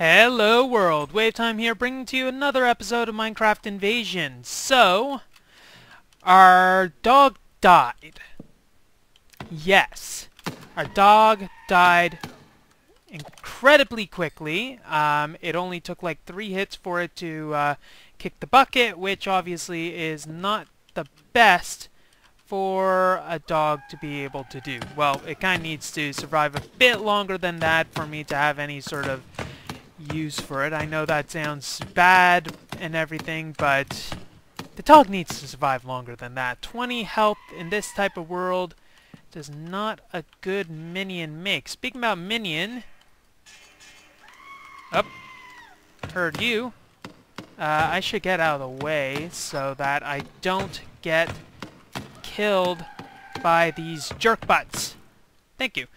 Hello world, WayofTime here, bringing to you another episode of Minecraft Invasion. So, our dog died. Yes, our dog died incredibly quickly. It only took like 3 hits for it to kick the bucket, which obviously is not the best for a dog to be able to do. Well, it kind of needs to survive a bit longer than that for me to have any sort of use for it. I know that sounds bad and everything, but the dog needs to survive longer than that. 20 health in this type of world does not a good minion make. Speaking about minion, heard you. I should get out of the way so that I don't get killed by these jerk butts. Thank you.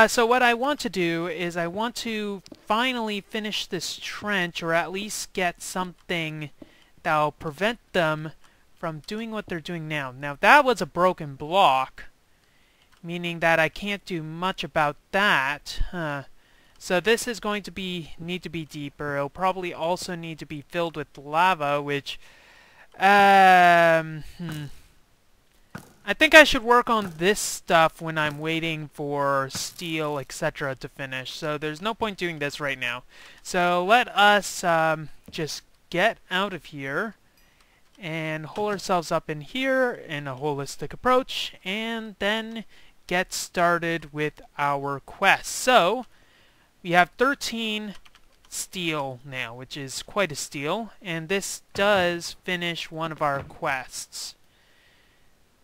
So what I want to do is I want to finally finish this trench, or at least get something that'll prevent them from doing what they're doing now. Now that was a broken block, meaning that I can't do much about that. So this is going to need to be deeper. It'll probably also need to be filled with lava, which I think I should work on this stuff when I'm waiting for steel, etc. to finish. So there's no point doing this right now. So let us just get out of here and hole ourselves up in here in a holistic approach, and then get started with our quest. So we have 13 steel now, which is quite a steal, and this does finish one of our quests.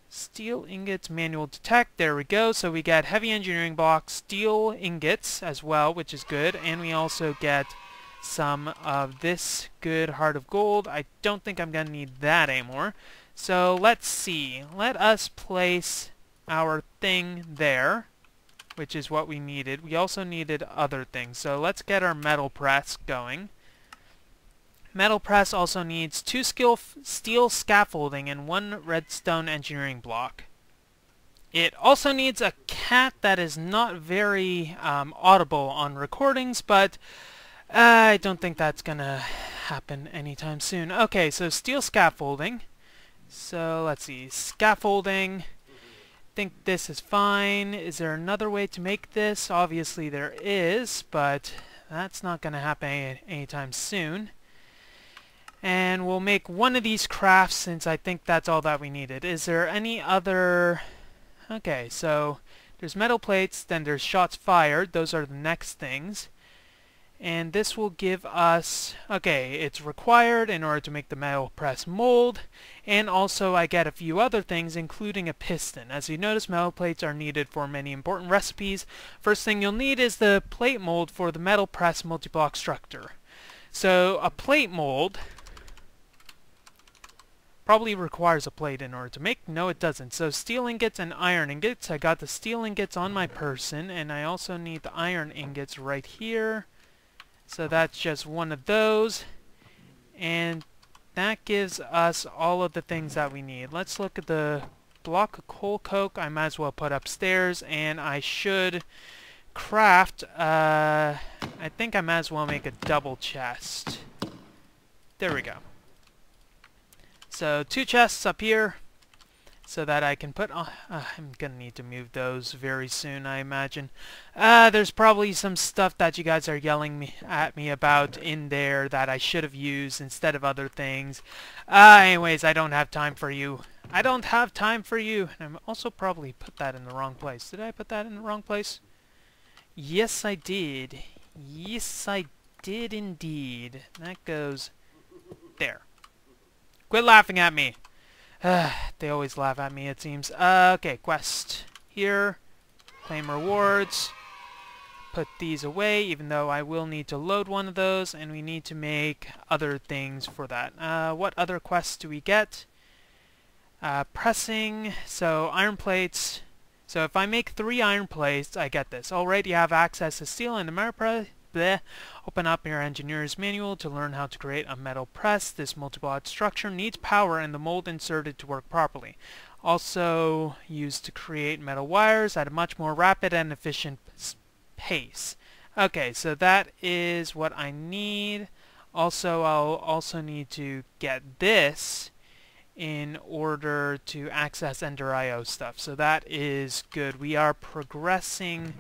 Steel ingots, manual detect, there we go. So we get heavy engineering blocks, steel ingots as well, which is good, and we also get some of this good heart of gold. I don't think I'm gonna need that anymore. So let's see, let us place our thing there, which is what we needed. We also needed other things, so let's get our metal press going. Metal press also needs 2 steel scaffolding and 1 redstone engineering block. It also needs a cat that is not very audible on recordings, but I don't think that's gonna happen anytime soon. Okay, so steel scaffolding. So let's see, scaffolding. Think this is fine. Is there another way to make this? Obviously there is, but that's not gonna happen anytime soon. And we'll make one of these crafts since I think that's all that we needed. Is there any other... Okay, so there's metal plates, then there's shots fired. Those are the next things. And this will give us... Okay, it's required in order to make the metal press mold. And also I get a few other things, including a piston. As you notice, metal plates are needed for many important recipes. First thing you'll need is the plate mold for the metal press multi-block structure. So a plate mold probably requires a plate in order to make. No, it doesn't. So steel ingots and iron ingots. I got the steel ingots on my person, and I also need the iron ingots right here. So that's just one of those. And that gives us all of the things that we need. Let's look at the block of coal coke. I might as well put upstairs, and I should craft, I think I might as well make a double chest. There we go. So 2 chests up here so that I can put... I'm gonna need to move those very soon, I imagine. There's probably some stuff that you guys are yelling at me about in there that I should have used instead of other things. Anyways, I don't have time for you. I don't have time for you. And I also probably put that in the wrong place. Did I put that in the wrong place? Yes, I did. Yes, I did indeed. That goes there. Quit laughing at me. They always laugh at me, it seems. Okay, quest here. Claim rewards. Put these away, even though I will need to load one of those, and we need to make other things for that. What other quests do we get? Pressing. So iron plates. So if I make 3 iron plates, I get this. Already have access to steel and the metal press. Bleh. Open up your engineer's manual to learn how to create a metal press. This multi-block structure needs power and the mold inserted to work properly. Also used to create metal wires at a much more rapid and efficient pace. Okay, so that is what I need. Also, I'll also need to get this in order to access Ender IO stuff. So that is good. We are progressing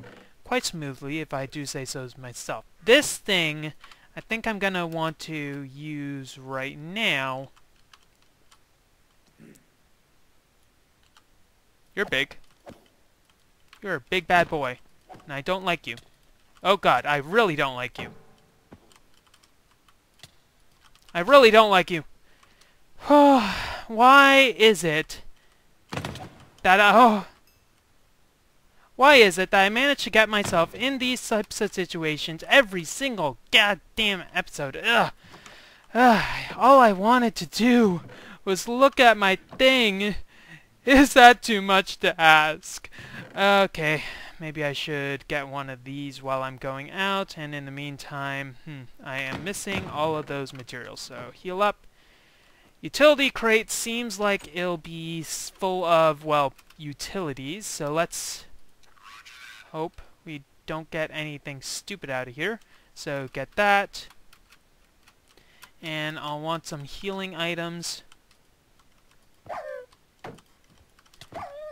quite smoothly, if I do say so myself. This thing, I think I'm going to want to use right now. You're big. You're a big bad boy, and I don't like you. Oh god, I really don't like you. I really don't like you. Why is it that why is it that I manage to get myself in these types of situations every single goddamn episode? Ugh. All I wanted to do was look at my thing. Is that too much to ask? Okay, maybe I should get one of these while I'm going out, and in the meantime, I am missing all of those materials, so heal up. Utility crate seems like it'll be full of, well, utilities, so let's hope we don't get anything stupid out of here. So get that, and I'll want some healing items.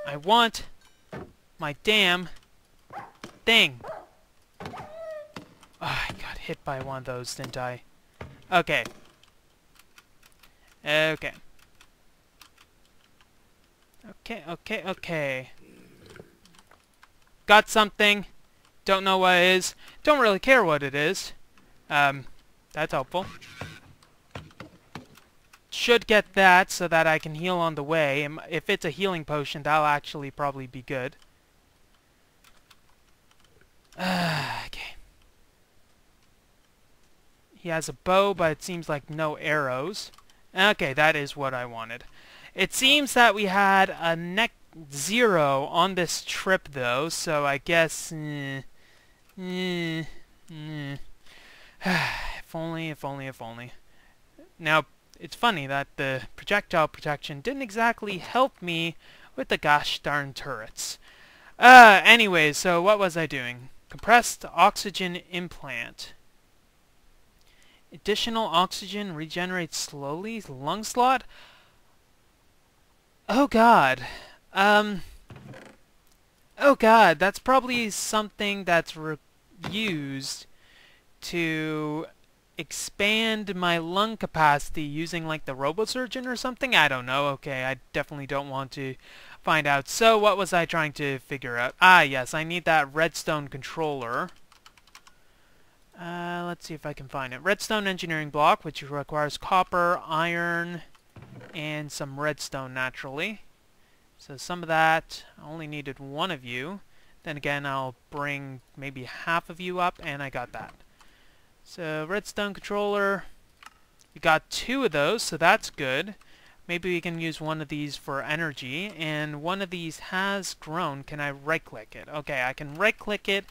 I want my damn thing. Oh, I got hit by one of those, didn't I? Okay. Okay. Okay. Got something. Don't know what it is. Don't really care what it is. That's helpful. Should get that so that I can heal on the way. And if it's a healing potion, that'll actually probably be good. Okay. He has a bow, but it seems like no arrows. Okay, that is what I wanted. It seems that we had a net 0 on this trip, though, so I guess... If only. Now, it's funny that the projectile protection didn't exactly help me with the gosh darn turrets. Anyways, so what was I doing? Compressed oxygen implant. Additional oxygen regenerates slowly. Lung slot? Oh god. Oh god, that's probably something that's used to expand my lung capacity using like the robosurgeon or something? I don't know. Okay, I definitely don't want to find out. So what was I trying to figure out? Ah, yes, I need that redstone controller. Let's see if I can find it. Redstone engineering block, which requires copper, iron, and some redstone naturally. So some of that, I only needed one of you. Then again, I'll bring maybe half of you up, and I got that. So redstone controller, we got 2 of those, so that's good. Maybe we can use one of these for energy, and one of these has grown. Can I right-click it? Okay, I can right-click it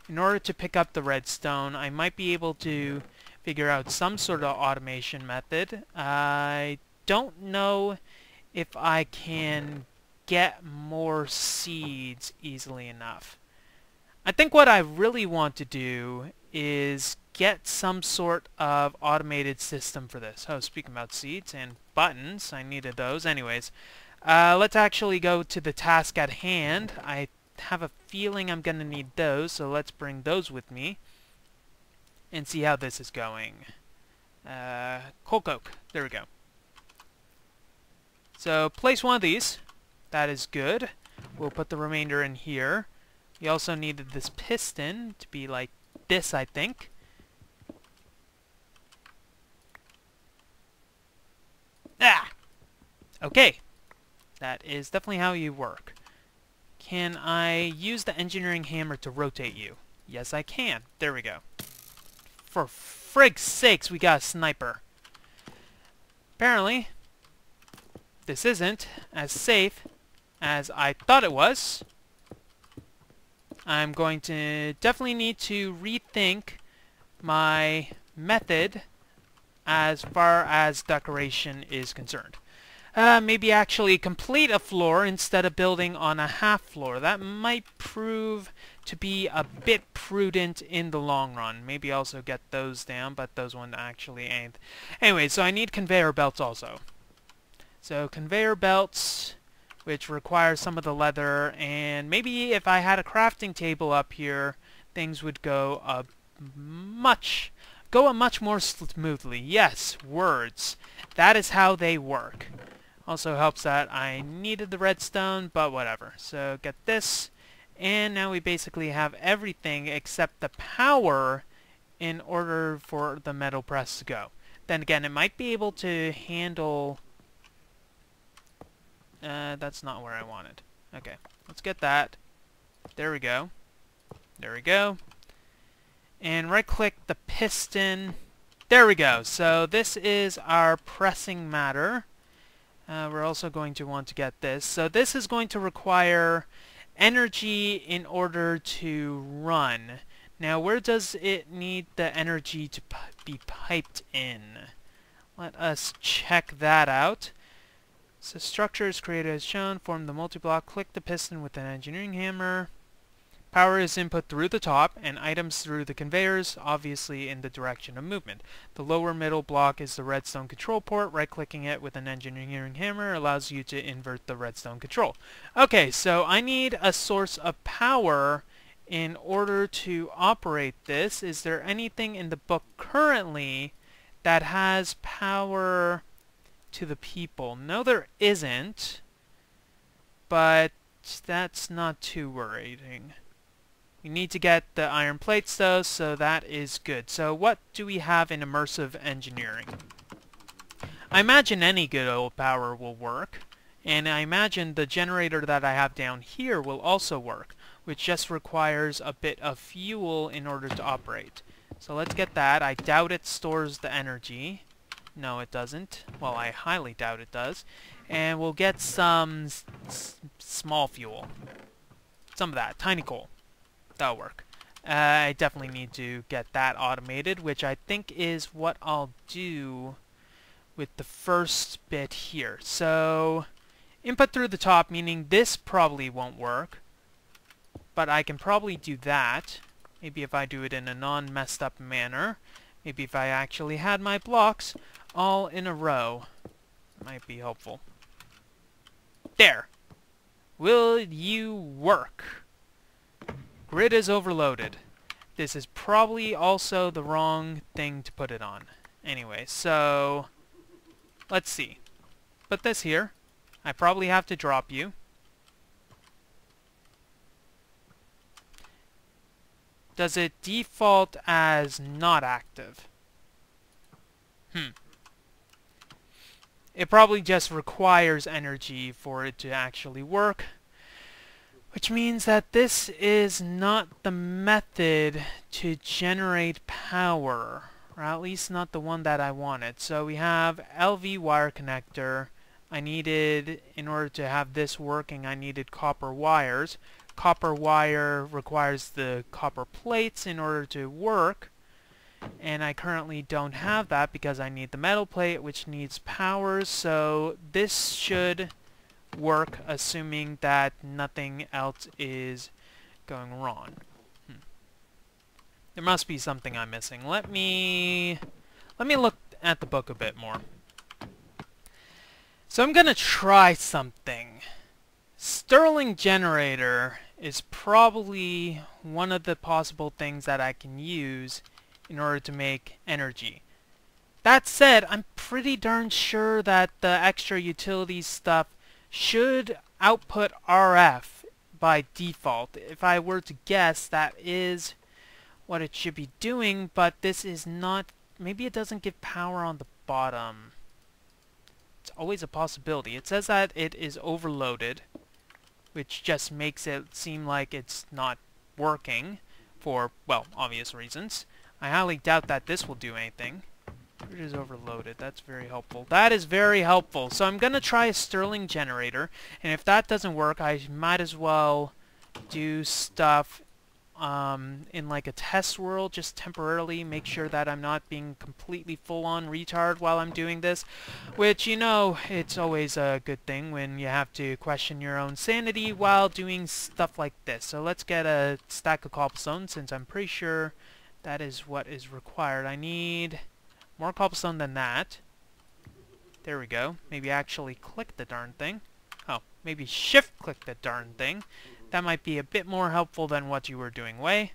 in order to pick up the redstone. I might be able to figure out some sort of automation method. I don't know if I can get more seeds easily enough. I think what I really want to do is get some sort of automated system for this. Oh, speaking about seeds and buttons, I needed those. Anyways, let's actually go to the task at hand. I have a feeling I'm going to need those, so let's bring those with me and see how this is going. Coal coke. There we go. So place one of these. That is good. We'll put the remainder in here. We also needed this piston to be like this, I think. Ah! Okay. That is definitely how you work. Can I use the engineering hammer to rotate you? Yes, I can. There we go. For frig's sakes, we got a sniper. Apparently, this isn't as safe as I thought it was. I'm going to definitely need to rethink my method as far as decoration is concerned. maybe actually complete a floor instead of building on a half floor. That might prove to be a bit prudent in the long run. Maybe also get those down, but those ones actually ain't. Anyway, so I need conveyor belts also. So conveyor belts, which require some of the leather, and maybe if I had a crafting table up here, things would go a much more smoothly. Yes, words. That is how they work. Also helps that I needed the redstone, but whatever. So get this, and now we basically have everything except the power in order for the metal press to go. Then again, it might be able to handle... that's not where I wanted. Okay, let's get that. There we go. There we go. And right-click the piston. There we go. So this is our pressing matter. We're also going to want to get this. So this is going to require energy in order to run. Now, where does it need the energy to be piped in? Let us check that out. So structure is created as shown. Form the multi-block. Click the piston with an engineering hammer. Power is input through the top, and items through the conveyors, obviously in the direction of movement. The lower middle block is the redstone control port. Right-clicking it with an engineering hammer allows you to invert the redstone control. Okay, so I need a source of power in order to operate this. Is there anything in the book currently that has power to the people? No, there isn't, but that's not too worrying. We need to get the iron plates though, so that is good. So what do we have in immersive engineering? I imagine any good old power will work, and I imagine the generator that I have down here will also work, which just requires a bit of fuel in order to operate. So let's get that. I doubt it stores the energy. No, it doesn't. Well, I highly doubt it does. And we'll get some small fuel. Some of that. Tiny coal. That'll work. I definitely need to get that automated, which I think is what I'll do with the first bit here. So, input through the top, meaning this probably won't work. But I can probably do that. Maybe if I do it in a non-messed up manner. Maybe if I actually had my blocks all in a row. Might be helpful. There! Will you work? Grid is overloaded. This is probably also the wrong thing to put it on. Anyway, so... let's see. Put this here. I probably have to drop you. Does it default as not active? It probably just requires energy for it to actually work. Which means that this is not the method to generate power. Or at least not the one that I wanted. So we have LV wire connector. I needed, in order to have this working, I needed copper wires. Copper wire requires the copper plates in order to work. And I currently don't have that because I need the metal plate, which needs power. So this should work, assuming that nothing else is going wrong. There must be something I'm missing. Let me look at the book a bit more. So I'm gonna try something. Stirling generator is probably one of the possible things that I can use in order to make energy. That said, I'm pretty darn sure that the extra utilities stuff should output RF by default. If I were to guess, that is what it should be doing, but this is not... maybe it doesn't give power on the bottom. It's always a possibility. It says that it is overloaded, which just makes it seem like it's not working for, well, obvious reasons. I highly doubt that this will do anything. It is overloaded. That's very helpful. That is very helpful. So I'm going to try a Stirling generator, and if that doesn't work, I might as well do stuff in like a test world, just temporarily make sure that I'm not being completely full-on retard while I'm doing this, which, you know, it's always a good thing when you have to question your own sanity while doing stuff like this. So let's get a stack of cobblestone, since I'm pretty sure that is what is required. I need more cobblestone than that. There we go. Maybe actually click the darn thing. Oh, maybe shift-click the darn thing. That might be a bit more helpful than what you were doing, Way.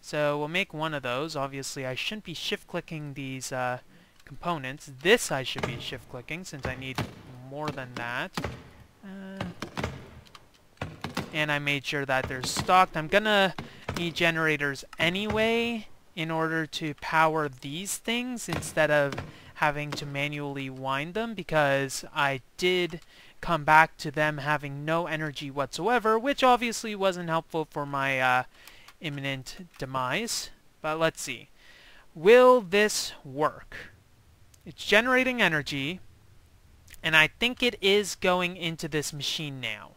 So we'll make one of those. Obviously, I shouldn't be shift-clicking these components. This I should be shift-clicking, since I need more than that. And I made sure that they're stocked. I'm gonna need generators anyway in order to power these things instead of having to manually wind them, because I did come back to them having no energy whatsoever, which obviously wasn't helpful for my imminent demise. But let's see. Will this work? It's generating energy, and I think it is going into this machine now.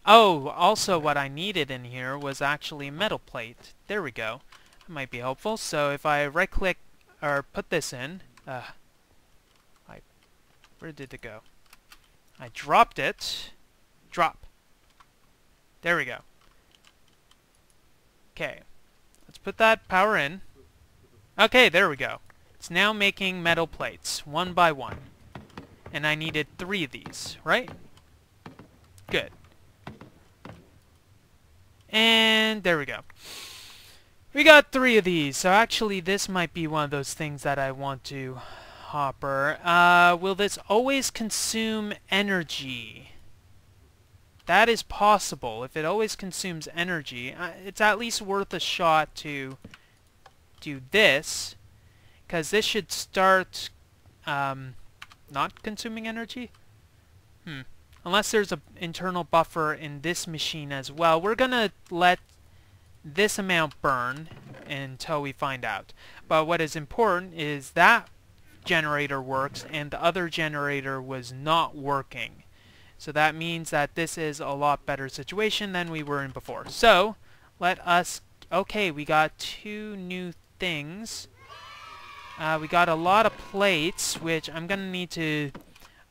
Oh, also what I needed in here was actually a metal plate. There we go. That might be helpful. So if I right-click or put this in, where did it go? I dropped it. Drop. There we go. Okay. Let's put that power in. Okay, there we go. It's now making metal plates, one by one. And I needed 3 of these, right? Good. And there we go. We got 3 of these. So actually this might be one of those things that I want to hopper. Will this always consume energy? That is possible. If it always consumes energy, it's at least worth a shot to do this, because this should start not consuming energy. Unless there's an internal buffer in this machine as well. We're gonna let this amount burn until we find out. But what is important is that generator works and the other generator was not working. So that means that this is a lot better situation than we were in before. So let us... Okay, we got 2 new things. We got a lot of plates, which I'm gonna need to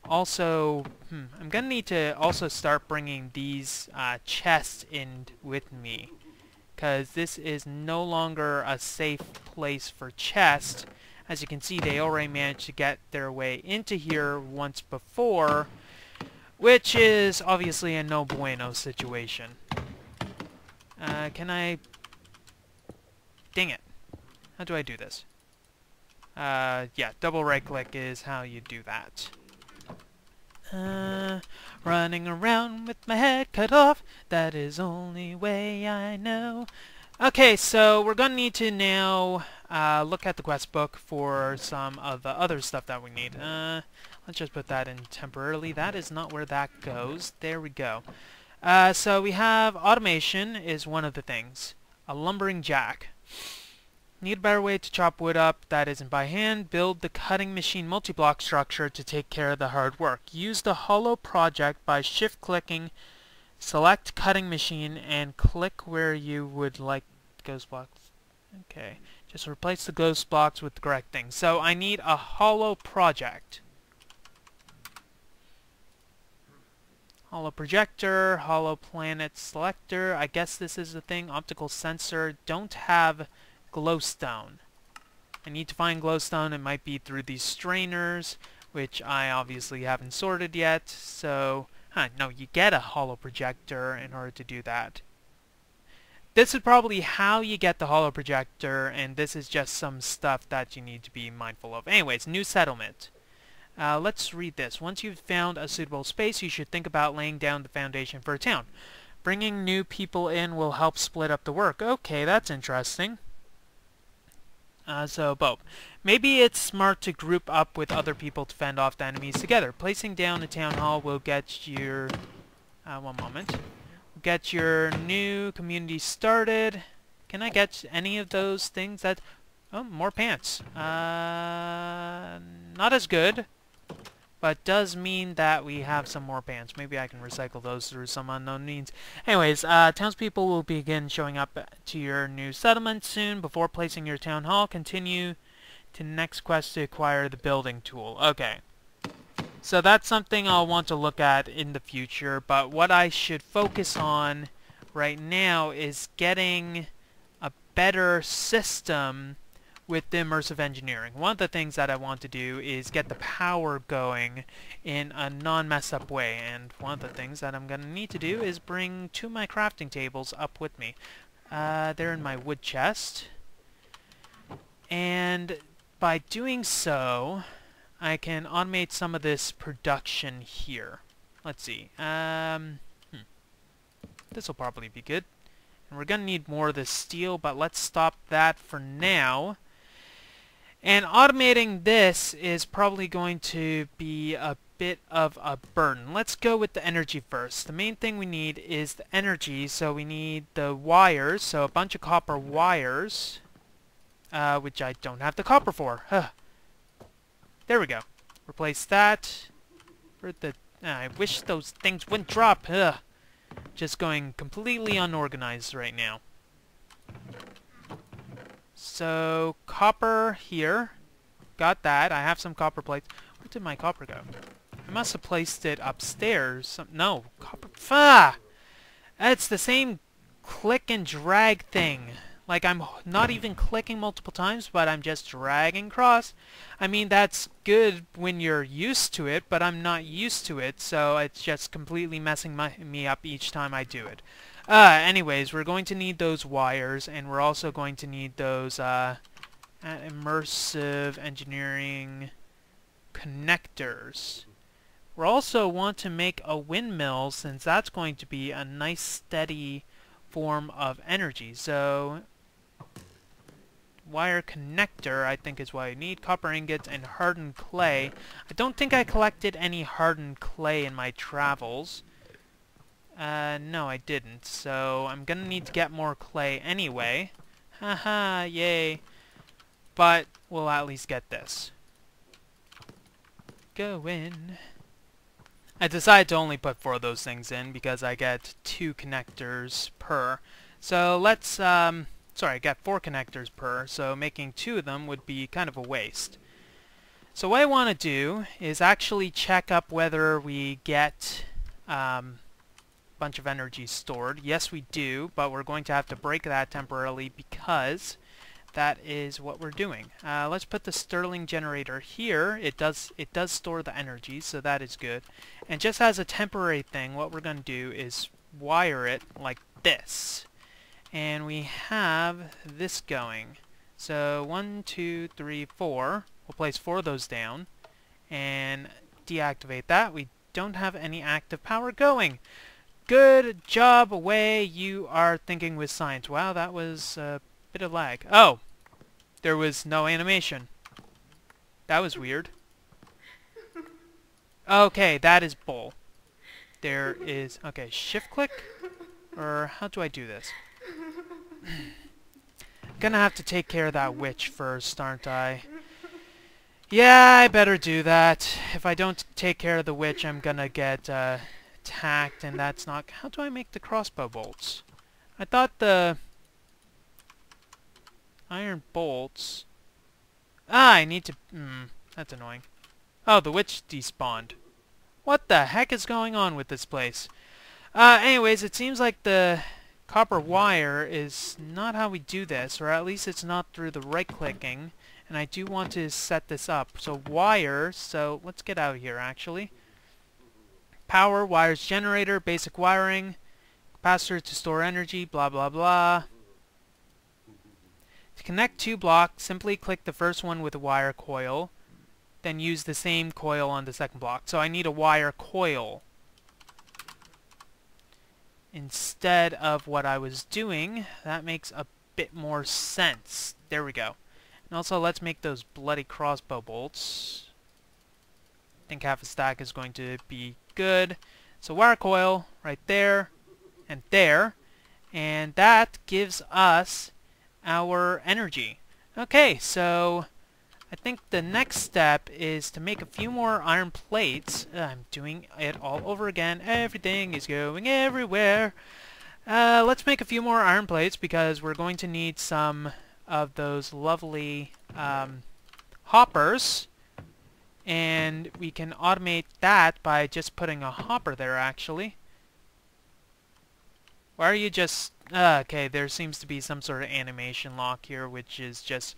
also... I'm gonna need to also start bringing these chests in with me, because this is no longer a safe place for chests. As you can see, they already managed to get their way into here once before, which is obviously a no bueno situation. Can I... Dang it. How do I do this? Yeah, double right-click is how you do that. Running around with my head cut off, that is only way I know. Okay, so we're gonna need to now look at the quest book for some of the other stuff that we need. Let's just put that in temporarily. That is not where that goes. There we go. So we have automation is one of the things. A lumbering jack. Need a better way to chop wood up that isn't by hand. Build the cutting machine multi-block structure to take care of the hard work. Use the hollow project by shift-clicking, select cutting machine, and click where you would like ghost blocks. Okay, just replace the ghost blocks with the correct thing. So I need a hollow project. Hollow projector, hollow planet selector. I guess this is the thing. Optical sensor. Don't have glowstone. I need to find glowstone. It might be through these strainers, which I obviously haven't sorted yet. So, no, you get a hollow projector in order to do that. This is probably how you get the hollow projector, and this is just some stuff that you need to be mindful of. Anyways, new settlement. Let's read this. Once you've found a suitable space, you should think about laying down the foundation for a town. Bringing new people in will help split up the work. Okay, that's interesting. So both. Maybe it's smart to group up with other people to fend off the enemies together. Placing down a town hall will get your... one moment. Get your new community started. Can I get any of those things that... Oh, more pants. Not as good. but does mean that we have some more pants. Maybe I can recycle those through some unknown means. Anyways, townspeople will begin showing up to your new settlement soon. Before placing your town hall, continue to next quest to acquire the building tool. Okay. So that's something I'll want to look at in the future, but what I should focus on right now is getting a better system with the immersive engineering. One of the things that I want to do is get the power going in a non-mess up way, and one of the things that I'm going to need to do is bring 2 of my crafting tables up with me. They're in my wood chest, and by doing so I can automate some of this production here. Let's see. This will probably be good. And we're going to need more of this steel, but let's stop that for now. And automating this is probably going to be a bit of a burden. Let's go with the energy first. The main thing we need is the energy, so we need the wires, so a bunch of copper wires, which I don't have the copper for. There we go. Replace that. I wish those things wouldn't drop. Just going completely unorganized right now. So, copper here. Got that. I have some copper plates. Where did my copper go? I must have placed it upstairs. No, copper. It's the same click and drag thing. Like, I'm not even clicking multiple times, but I'm just dragging across. I mean, that's good when you're used to it, but I'm not used to it, so it's just completely messing me up each time I do it. Anyways, we're going to need those wires, and we're also going to need those immersive engineering connectors. We also want to make a windmill, since that's going to be a nice steady form of energy. So wire connector, I think, is what I need. Copper ingots and hardened clay. I don't think I collected any hardened clay in my travels. No, I didn't. So I'm gonna need to get more clay anyway. Haha, yay. But we'll at least get this. Go in. I decided to only put 4 of those things in because I get 2 connectors per. So let's, sorry, I got 4 connectors per, so making 2 of them would be kind of a waste. So what I want to do is actually check up whether we get a bunch of energy stored. Yes, we do, but we're going to have to break that temporarily because that is what we're doing. Let's put the Stirling generator here. It does store the energy, so that is good. And just as a temporary thing, what we're going to do is wire it like this. And we have this going. So 1, 2, 3, 4. We'll place 4 of those down and deactivate that. We don't have any active power going. Good job, Way. You are thinking with science. Wow, that was a bit of lag. Oh, there was no animation. That was weird. Okay, that is bull. There is... Okay, shift click? Or how do I do this? Gonna have to take care of that witch first, aren't I? Yeah, I better do that. If I don't take care of the witch, I'm gonna get attacked, and that's not... How do I make the crossbow bolts? I thought the iron bolts... Ah, I need to... that's annoying. Oh, the witch despawned. What the heck is going on with this place? Anyways, it seems like the copper wire is not how we do this, or at least it's not through the right-clicking, and I do want to set this up. So wire, so let's get out of here, actually. Power, wires generator, basic wiring, capacitor to store energy, blah blah blah. To connect 2 blocks, simply click the first one with a wire coil, then use the same coil on the second block. So I need a wire coil instead of what I was doing. That makes a bit more sense. There we go. And also, let's make those bloody crossbow bolts. I think half a stack is going to be good. So wire coil right there and there, and that gives us our energy. Okay, so I think the next step is to make a few more iron plates. I'm doing it all over again. Everything is going everywhere. Let's make a few more iron plates because we're going to need some of those lovely hoppers. And we can automate that by just putting a hopper there, actually. Why are you just... okay, there seems to be some sort of animation lock here, which is just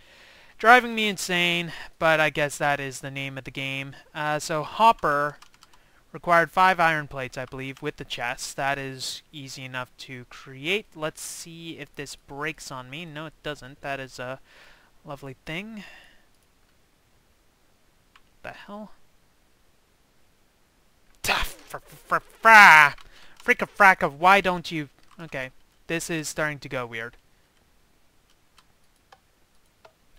driving me insane, but I guess that is the name of the game. So hopper required 5 iron plates, I believe, with the chest. That is easy enough to create. Let's see if this breaks on me. No, it doesn't. That is a lovely thing. The hell? Frick-a-frack of why don't you... Okay, this is starting to go weird.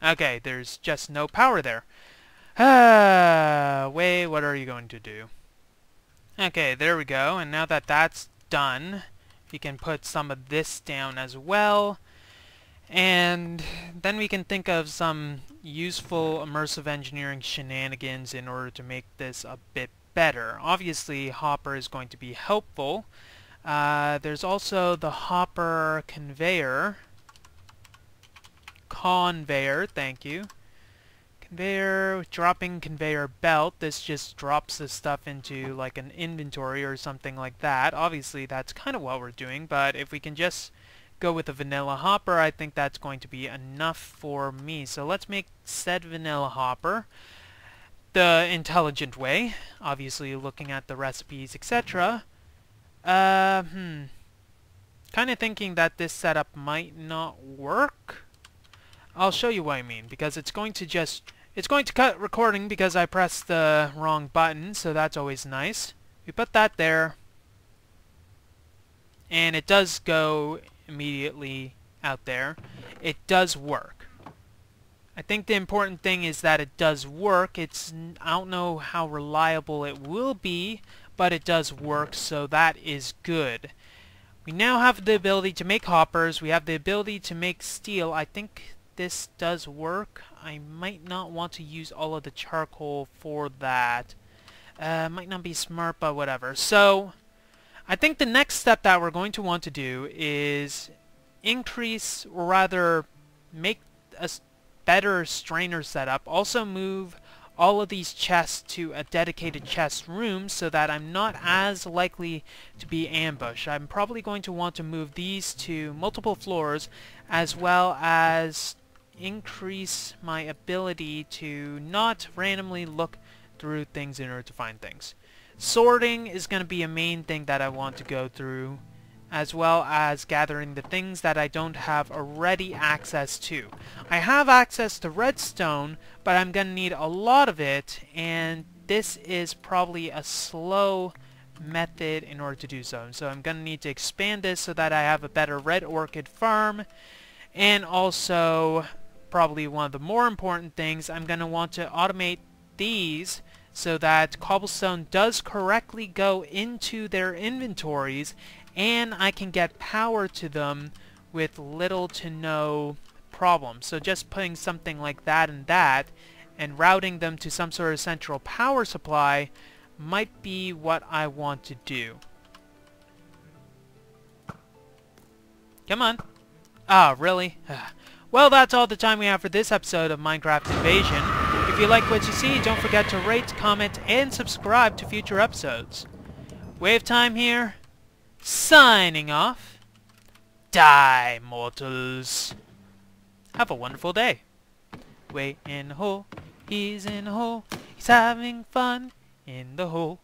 Okay, there's just no power there. Way, what are you going to do? Okay, there we go, and now that that's done, we can put some of this down as well. And then we can think of some useful immersive engineering shenanigans in order to make this a bit better. Obviously, hopper is going to be helpful. There's also the hopper conveyor. Conveyor, thank you. Conveyor, dropping conveyor belt. This just drops the stuff into like an inventory or something like that. Obviously, that's kind of what we're doing, but if we can just go with a vanilla hopper, I think that's going to be enough for me. So let's make said vanilla hopper the intelligent way, obviously looking at the recipes, etc. Kind of thinking that this setup might not work. I'll show you what I mean, because it's going to cut recording because I pressed the wrong button, so that's always nice. We put that there, and it does go immediately out there. It does work. I think the important thing is that it does work. I don't know how reliable it will be, but it does work, so that is good. We now have the ability to make hoppers. We have the ability to make steel. I think this does work. I might not want to use all of the charcoal for that. Might not be smart, but whatever. So I think the next step that we're going to want to do is increase, or rather make a better strainer setup. Also move all of these chests to a dedicated chest room so that I'm not as likely to be ambushed. I'm probably going to want to move these to multiple floors, as well as increase my ability to not randomly look through things in order to find things. Sorting is going to be a main thing that I want to go through, as well as gathering the things that I don't have already access to. I have access to redstone, but I'm going to need a lot of it, and this is probably a slow method in order to do so. So I'm going to need to expand this so that I have a better red orchid farm, and also, probably one of the more important things, I'm going to want to automate these so that cobblestone does correctly go into their inventories, and I can get power to them with little to no problem. So just putting something like that and routing them to some sort of central power supply might be what I want to do. Come on. Ah, really? Well, that's all the time we have for this episode of Minecraft Invasion. If you like what you see, don't forget to rate, comment, and subscribe to future episodes. WayofTime here, signing off. Die, mortals. Have a wonderful day. Way in the hole, he's in the hole, he's having fun in the hole.